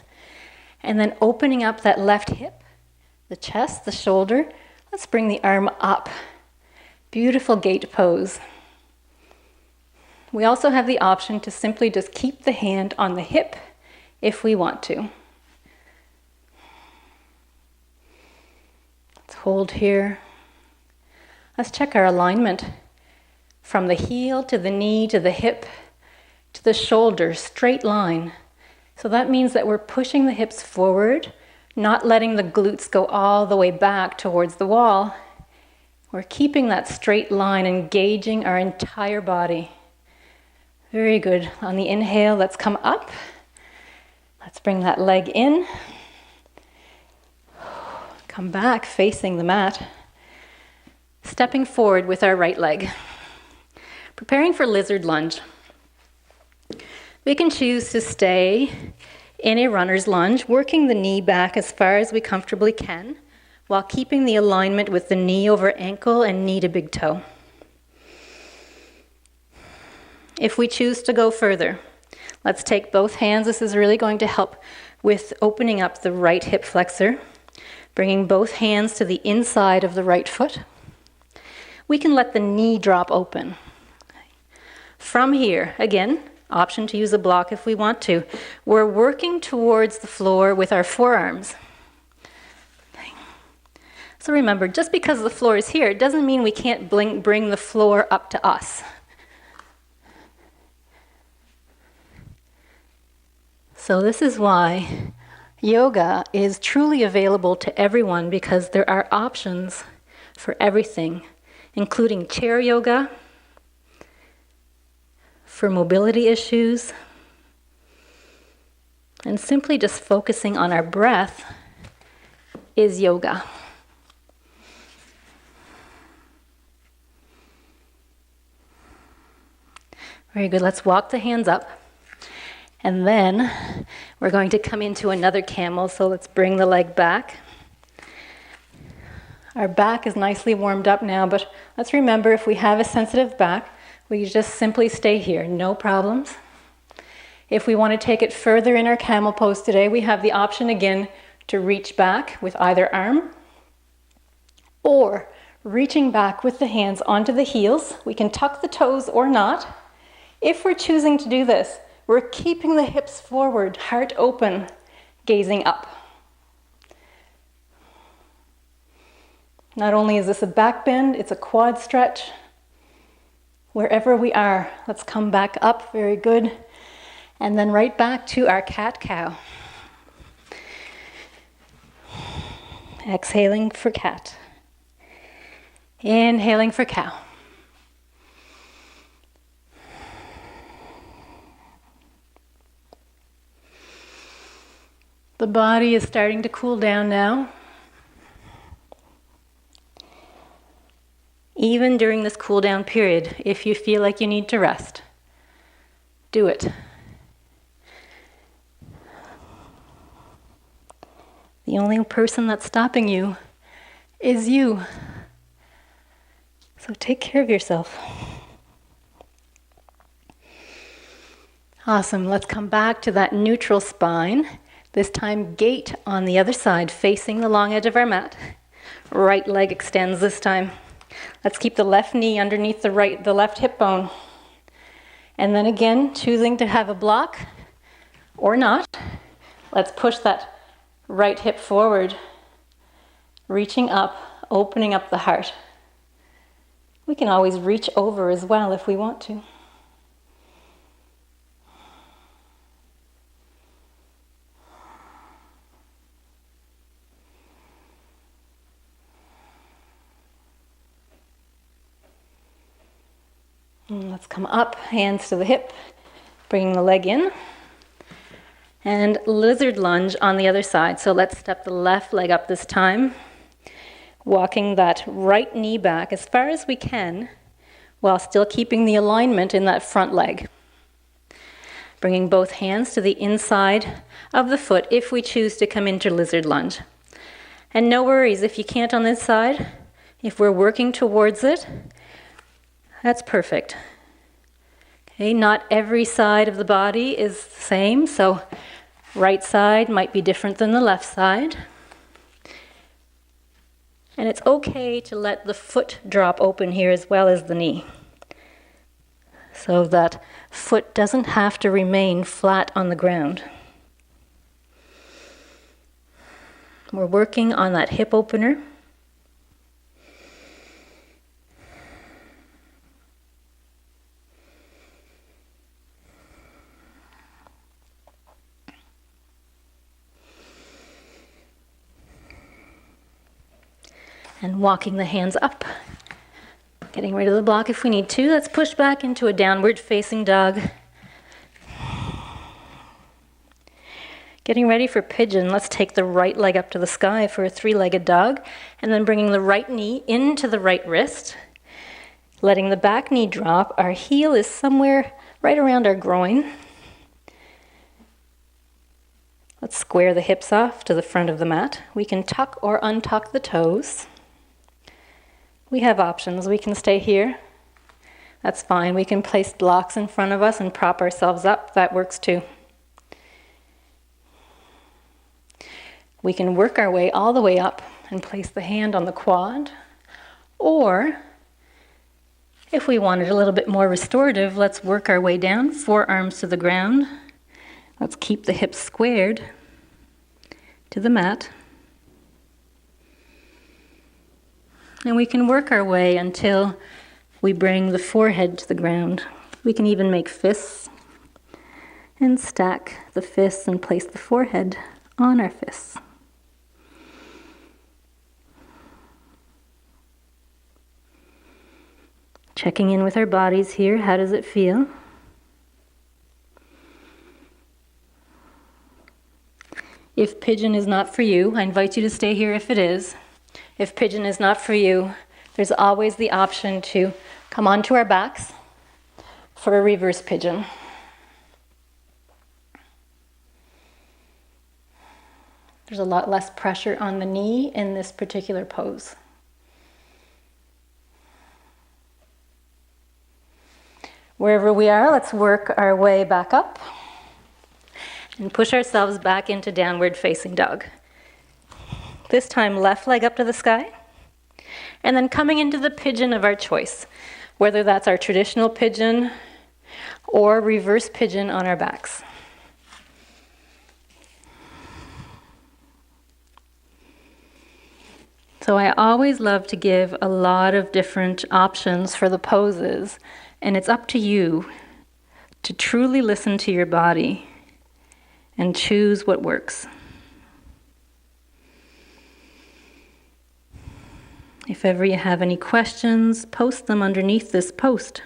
And then opening up that left hip, the chest, the shoulder. Let's bring the arm up. Beautiful gate pose. We also have the option to simply just keep the hand on the hip if we want to. Let's hold here. Let's check our alignment from the heel to the knee to the hip to the shoulder, straight line. So that means that we're pushing the hips forward, not letting the glutes go all the way back towards the wall. We're keeping that straight line, engaging our entire body. Very good. On the inhale, let's come up. Let's bring that leg in. Come back, facing the mat. Stepping forward with our right leg. Preparing for lizard lunge. We can choose to stay in a runner's lunge, working the knee back as far as we comfortably can, while keeping the alignment with the knee over ankle and knee to big toe. If we choose to go further, let's take both hands. This is really going to help with opening up the right hip flexor, bringing both hands to the inside of the right foot. We can let the knee drop open. From here, again, option to use a block if we want to. We're working towards the floor with our forearms. So remember, just because the floor is here, it doesn't mean we can't bring the floor up to us. So this is why yoga is truly available to everyone, because there are options for everything, including chair yoga, for mobility issues, and simply just focusing on our breath is yoga. Very good. Let's walk the hands up. And then we're going to come into another camel. So let's bring the leg back. Our back is nicely warmed up now, but let's remember, if we have a sensitive back, we just simply stay here, no problems. If we want to take it further in our camel pose today, we have the option again to reach back with either arm, or reaching back with the hands onto the heels. We can tuck the toes or not. If we're choosing to do this, we're keeping the hips forward, heart open, gazing up. Not only is this a back bend, it's a quad stretch. Wherever we are, let's come back up, very good. And then right back to our cat-cow. Exhaling for cat. Inhaling for cow. The body is starting to cool down now. Even during this cool down period, if you feel like you need to rest, do it. The only person that's stopping you is you. So take care of yourself. Awesome. Let's come back to that neutral spine. This time, gate on the other side, facing the long edge of our mat. Right leg extends this time. Let's keep the left knee underneath the left hip bone. And then again, choosing to have a block or not, let's push that right hip forward, reaching up, opening up the heart. We can always reach over as well if we want to. Let's come up, hands to the hip, bringing the leg in. And lizard lunge on the other side. So let's step the left leg up this time, walking that right knee back as far as we can, while still keeping the alignment in that front leg. Bringing both hands to the inside of the foot if we choose to come into lizard lunge. And no worries if you can't on this side. If we're working towards it, that's perfect. Okay, not every side of the body is the same, so right side might be different than the left side. And it's okay to let the foot drop open here as well as the knee, so that foot doesn't have to remain flat on the ground. We're working on that hip opener. And walking the hands up. Getting rid of the block if we need to. Let's push back into a downward facing dog. Getting ready for pigeon. Let's take the right leg up to the sky for a three-legged dog. And then bringing the right knee into the right wrist. Letting the back knee drop. Our heel is somewhere right around our groin. Let's square the hips off to the front of the mat. We can tuck or untuck the toes. We have options. We can stay here. That's fine. We can place blocks in front of us and prop ourselves up. That works too. We can work our way all the way up and place the hand on the quad. Or, if we wanted a little bit more restorative, let's work our way down, forearms to the ground. Let's keep the hips squared to the mat. And we can work our way until we bring the forehead to the ground. We can even make fists and stack the fists and place the forehead on our fists. Checking in with our bodies here. How does it feel? If pigeon is not for you, I invite you to stay here if it is. If pigeon is not for you, there's always the option to come onto our backs for a reverse pigeon. There's a lot less pressure on the knee in this particular pose. Wherever we are, let's work our way back up and push ourselves back into downward facing dog. This time left leg up to the sky, and then coming into the pigeon of our choice, whether that's our traditional pigeon or reverse pigeon on our backs. So I always love to give a lot of different options for the poses, and it's up to you to truly listen to your body and choose what works. If ever you have any questions, post them underneath this post.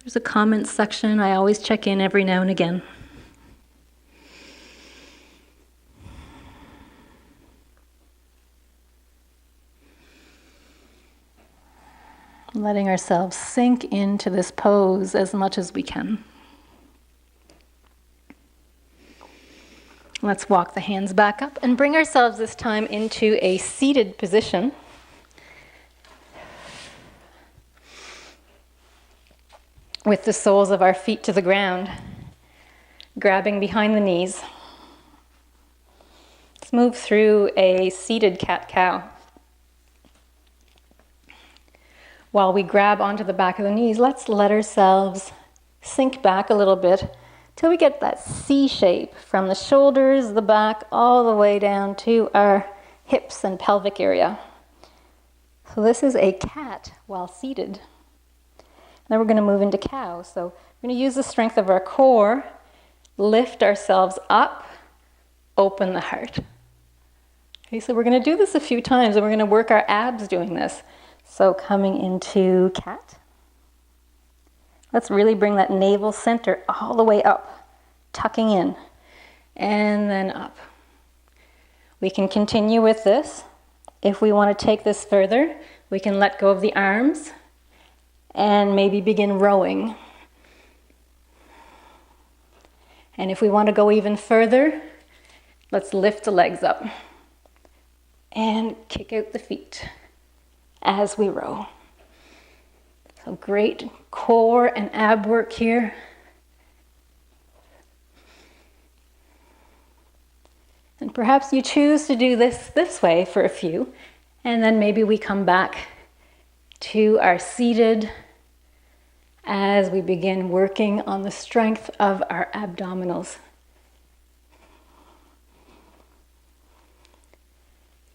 There's a comment section. I always check in every now and again. Letting ourselves sink into this pose as much as we can. Let's walk the hands back up and bring ourselves this time into a seated position. With the soles of our feet to the ground, grabbing behind the knees. Let's move through a seated cat-cow. While we grab onto the back of the knees, let's let ourselves sink back a little bit till we get that C shape from the shoulders, the back, all the way down to our hips and pelvic area. So this is a cat while seated. Then we're going to move into cow. So we're going to use the strength of our core, lift ourselves up, open the heart. Okay, so we're going to do this a few times, and we're going to work our abs doing this. So coming into cat. Let's really bring that navel center all the way up, tucking in, and then up. We can continue with this. If we want to take this further, we can let go of the arms and maybe begin rowing. And if we want to go even further, let's lift the legs up and kick out the feet as we row. So great core and ab work here. And perhaps you choose to do this way for a few, and then maybe we come back to our seated as we begin working on the strength of our abdominals.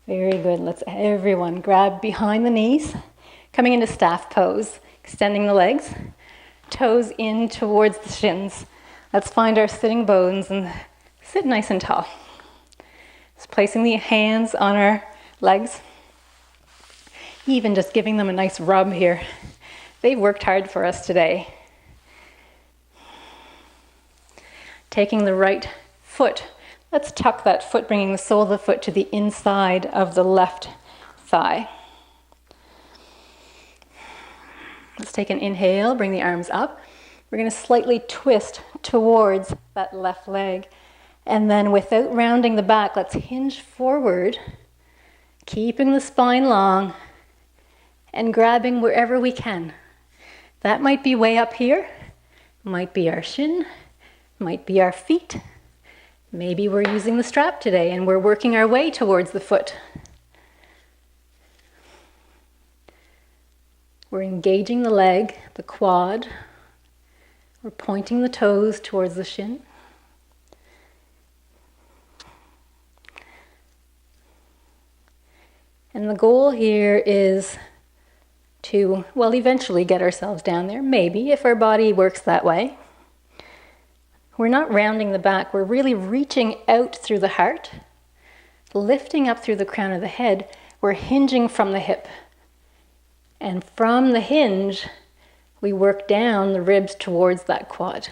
Very good. Let's everyone grab behind the knees, coming into staff pose, extending the legs, toes in towards the shins. Let's find our sitting bones and sit nice and tall. Just placing the hands on our legs, even just giving them a nice rub here. They've worked hard for us today. Taking the right foot, let's tuck that foot, bringing the sole of the foot to the inside of the left thigh. Let's take an inhale, bring the arms up. We're going to slightly twist towards that left leg And then without rounding the back, let's hinge forward, keeping the spine long and grabbing wherever we can. That might be way up here, might be our shin, might be our feet. Maybe we're using the strap today and we're working our way towards the foot. We're engaging the leg, the quad. We're pointing the toes towards the shin. And the goal here is to, well, eventually get ourselves down there, maybe, if our body works that way. We're not rounding the back, we're really reaching out through the heart, lifting up through the crown of the head. We're hinging from the hip. And from the hinge, we work down the ribs towards that quad.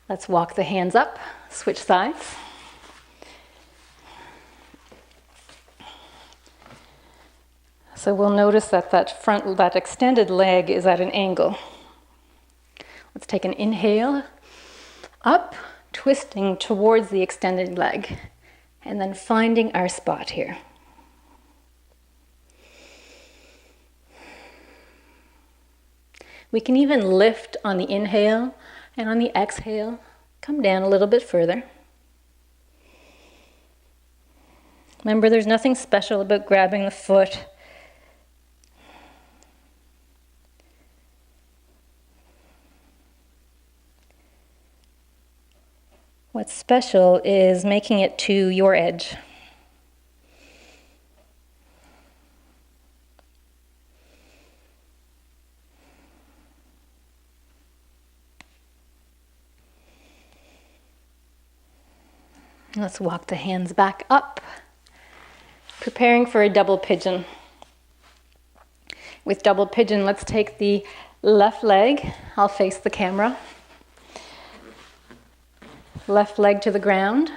Let's walk the hands up, switch sides. So we'll notice that that extended leg is at an angle. Let's take an inhale, up, twisting towards the extended leg, and then finding our spot here. We can even lift on the inhale, and on the exhale, come down a little bit further. Remember, there's nothing special about grabbing the foot. What's special is making it to your edge. Let's walk the hands back up, preparing for a double pigeon. With double pigeon, let's take the left leg. I'll face the camera. Left leg to the ground.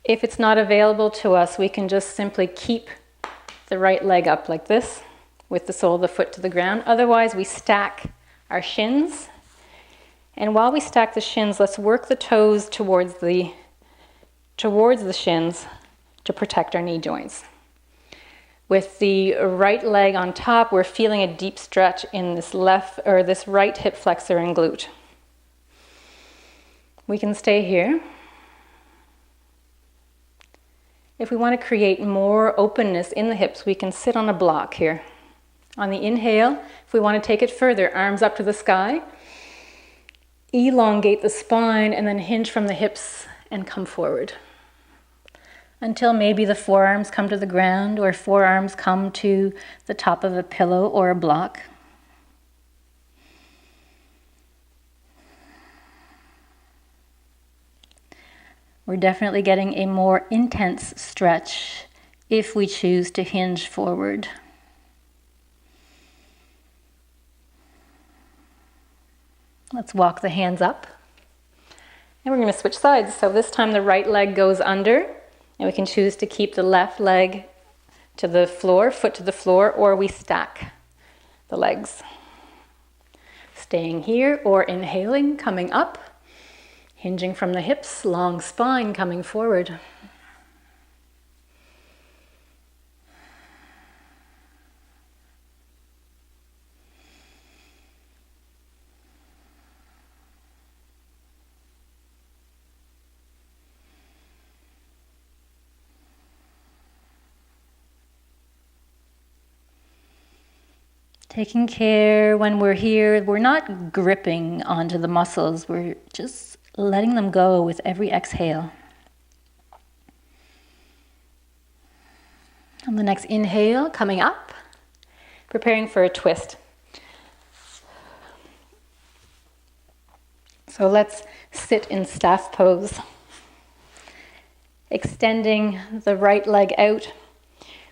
If it's not available to us, we can just simply keep the right leg up like this with the sole of the foot to the ground. Otherwise, we stack our shins. And while we stack the shins, let's work the toes towards the shins to protect our knee joints. With the right leg on top, we're feeling a deep stretch in this right hip flexor and glute. We can stay here. If we want to create more openness in the hips, we can sit on a block here. On the inhale, if we want to take it further, arms up to the sky, elongate the spine, and then hinge from the hips and come forward. Until maybe the forearms come to the ground or forearms come to the top of a pillow or a block. We're definitely getting a more intense stretch if we choose to hinge forward. Let's walk the hands up. And we're going to switch sides. So this time the right leg goes under, and we can choose to keep the left leg to the floor, foot to the floor, or we stack the legs. Staying here or inhaling, coming up. Hinging from the hips, long spine coming forward. Taking care when we're here, we're not gripping onto the muscles, we're just letting them go with every exhale. On the next inhale, coming up, preparing for a twist. So let's sit in staff pose. Extending the right leg out.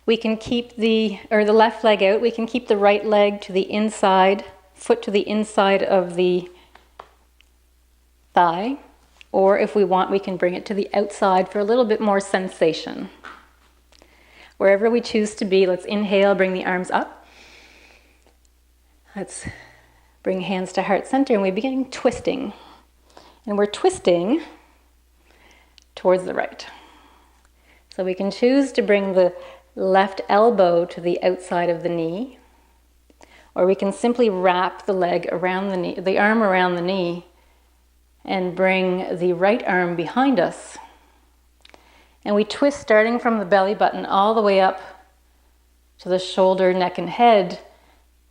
We can keep the left leg out. We can keep the right leg to the inside, foot to the inside of the thigh, or if we want, we can bring it to the outside for a little bit more sensation. Wherever we choose to be, let's inhale, bring the arms up. Let's Bring hands to heart center and we begin twisting. And we're twisting towards the right. So we can choose to bring the left elbow to the outside of the knee, or we can simply wrap the leg around the knee, the arm around the knee, and bring the right arm behind us. And we twist starting from the belly button all the way up to the shoulder, neck, and head.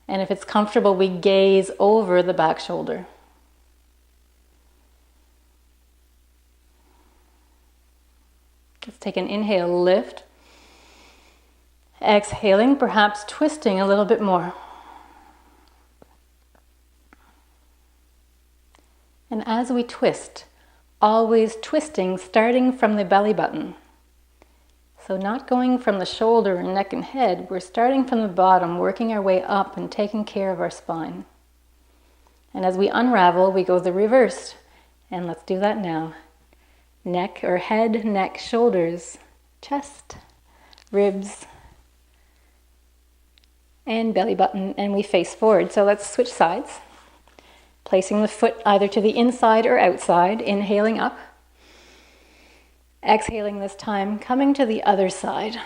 And if it's comfortable, we gaze over the back shoulder. Let's take an inhale, lift. Exhaling, perhaps twisting a little bit more. And as we twist, always twisting starting from the belly button. So not going from the shoulder and neck and head, we're starting from the bottom, working our way up and taking care of our spine. And as we unravel, we go the reverse. And let's do that now. Neck or head, neck, shoulders, chest, ribs, and belly button, and we face forward. So let's switch sides. Placing the foot either to the inside or outside, inhaling up. Exhaling this time, coming to the other side.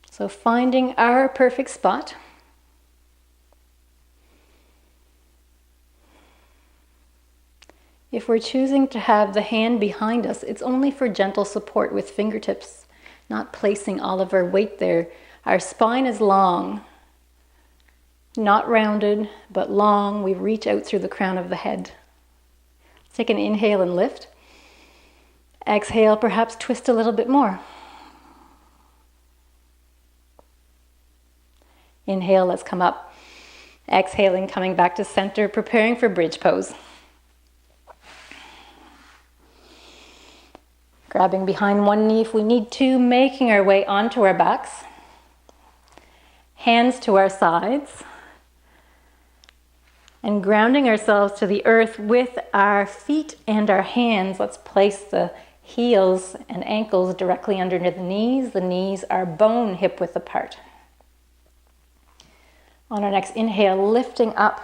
So finding our perfect spot. If we're choosing to have the hand behind us, it's only for gentle support with fingertips, not placing all of our weight there. Our spine is long, not rounded, but long. We reach out through the crown of the head. Take an inhale and lift. Exhale, perhaps twist a little bit more. Inhale, let's come up. Exhaling, coming back to center, preparing for bridge pose. Grabbing behind one knee if we need to, making our way onto our backs. Hands to our sides. And grounding ourselves to the earth with our feet and our hands. Let's place the heels and ankles directly under the knees. The knees are bone hip width apart. On our next inhale, lifting up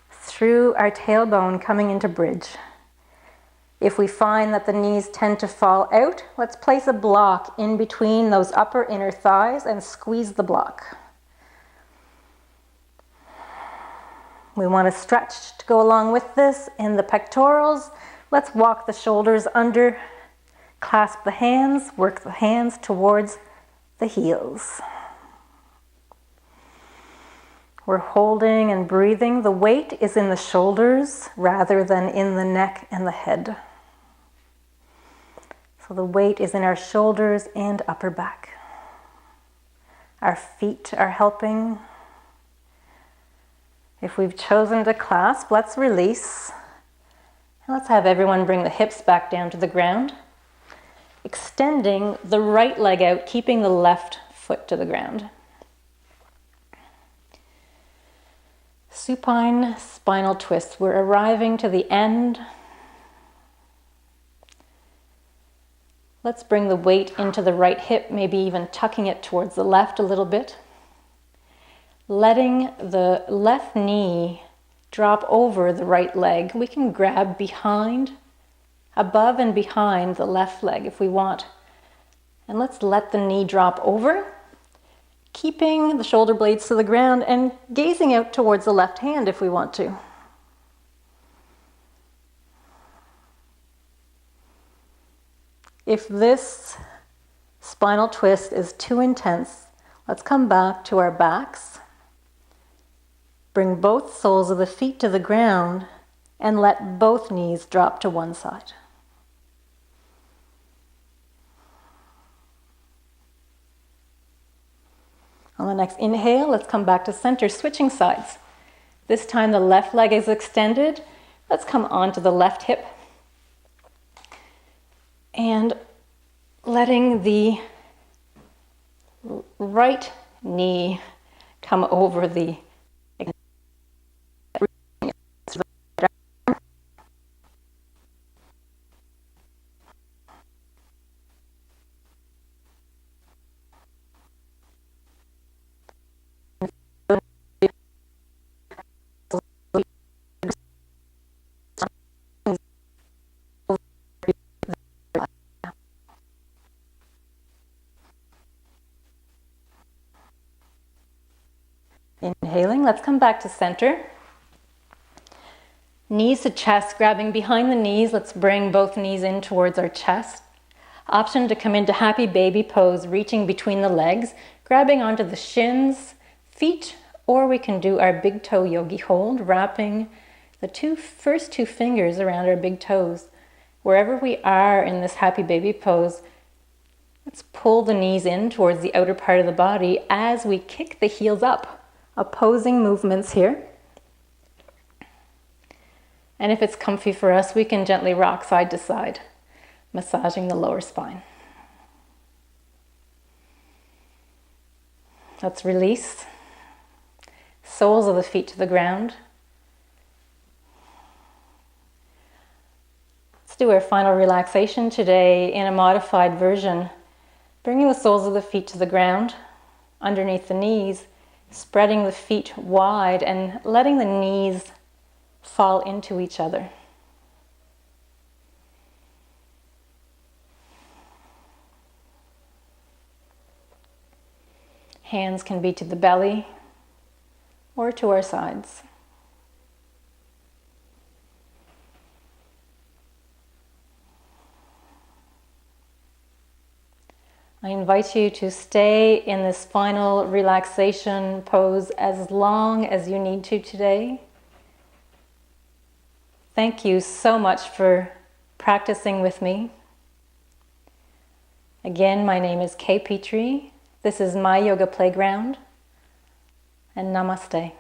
through our tailbone, coming into bridge. If we find that the knees tend to fall out, let's place a block in between those upper inner thighs and squeeze the block. We want to stretch to go along with this in the pectorals. Let's walk the shoulders under, clasp the hands, work the hands towards the heels. We're holding and breathing. The weight is in the shoulders rather than in the neck and the head. So the weight is in our shoulders and upper back. Our feet are helping. If we've chosen to clasp, let's release. And let's have everyone bring the hips back down to the ground. Extending the right leg out, keeping the left foot to the ground. Supine spinal twist. We're arriving to the end. Let's bring the weight into the right hip, maybe even tucking it towards the left a little bit. Letting the left knee drop over the right leg. We can grab behind, above and behind the left leg if we want. And let's let the knee drop over, keeping the shoulder blades to the ground and gazing out towards the left hand if we want to. If this spinal twist is too intense, let's come back to our backs. Bring both soles of the feet to the ground and let both knees drop to one side. On the next inhale, let's come back to center, switching sides. This time the left leg is extended. Let's come onto the left hip. And letting the right knee come over the Inhaling, let's come back to center. Knees to chest, grabbing behind the knees. Let's bring both knees in towards our chest. Option to come into happy baby pose, reaching between the legs, grabbing onto the shins, feet, or we can do our big toe yogi hold, wrapping the first two fingers around our big toes. Wherever we are in this happy baby pose, let's pull the knees in towards the outer part of the body as we kick the heels up. Opposing movements here. And if it's comfy for us, we can gently rock side to side, massaging the lower spine. Let's release. Soles of the feet to the ground. Let's do our final relaxation today in a modified version. Bringing the soles of the feet to the ground, underneath the knees, spreading the feet wide and letting the knees fall into each other. Hands can be to the belly or to our sides. I invite you to stay in this final relaxation pose as long as you need to today. Thank you so much for practicing with me. Again, my name is Kay Petrie. This is my yoga playground, and namaste.